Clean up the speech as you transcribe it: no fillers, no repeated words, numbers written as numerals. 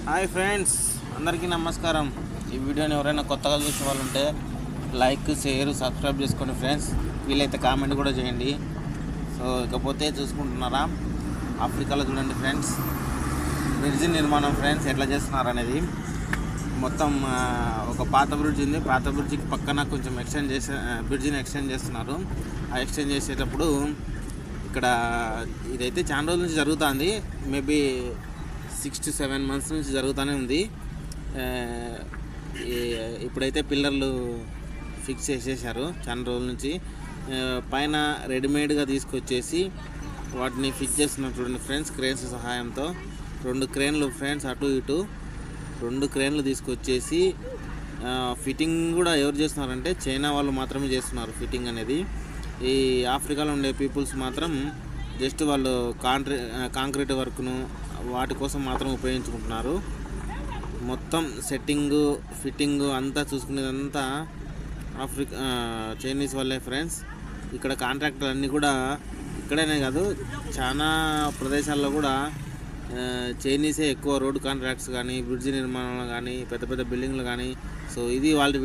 Hi friends, అందరికీ నమస్కారం. ఈ వీడియోని ఎవరైనా కొత్తగా చూసే వాళ్ళు ఉంటే లైక్, షేర్, సబ్స్క్రైబ్ చేసుకోండి ఫ్రెండ్స్. వీలైతే కామెంట్ కూడా చేయండి. సో ఇకపోతే చూసుకుంటున్నారా, ఆఫ్రికాలో చూడండి ఫ్రెండ్స్, బ్రిడ్జి నిర్మాణం ఫ్రెండ్స్ ఎట్లా చేస్తున్నారు అనేది. మొత్తం ఒక పాత బ్రిడ్జ్ ఉంది. పాత బ్రిడ్జికి పక్కన కొంచెం బ్రిడ్జిని ఎక్స్టెండ్ చేస్తున్నారు. ఆ ఎక్స్టెండ్ చేసేటప్పుడు ఇక్కడ ఇదైతే చాలా రోజుల నుంచి జరుగుతుంది. మేబీ 6 to 7 months నుంచి జరుగుతూనే ఉంది. ఇప్పుడైతే పిల్లర్లు ఫిక్స్ చేసేసారు చాలా రోజుల నుంచి. పైన రెడీమేడ్గా తీసుకొచ్చేసి వాటిని ఫిక్స్ చేస్తున్నారు చూడండి ఫ్రెండ్స్, క్రేన్స్ సహాయంతో. 2 క్రేన్లు ఫ్రెండ్స్, అటు ఇటు 2 క్రేన్లు తీసుకొచ్చేసి ఫిట్టింగ్ కూడా ఎవరు చేస్తున్నారంటే చైనా వాళ్ళు మాత్రమే చేస్తున్నారు ఫిట్టింగ్ అనేది. ఈ ఆఫ్రికాలో ఉండే పీపుల్స్ మాత్రం జస్ట్ వాళ్ళు కాంక్రీట్ వర్క్ను వాటి కోసం మాత్రం ఉపయోగించుకుంటున్నారు. మొత్తం సెట్టింగు, ఫిట్టింగు అంతా చూసుకునేదంతా చైనీస్ వాళ్ళే ఫ్రెండ్స్. ఇక్కడ కాంట్రాక్టర్ అన్నీ కూడా ఇక్కడనే కాదు, చాలా ప్రదేశాల్లో కూడా చైనీసే ఎక్కువ. రోడ్ కాంట్రాక్ట్స్ కానీ, బ్రిడ్జి నిర్మాణాలు కానీ, పెద్ద పెద్ద బిల్డింగ్లు కానీ. సో ఇది వాళ్ళ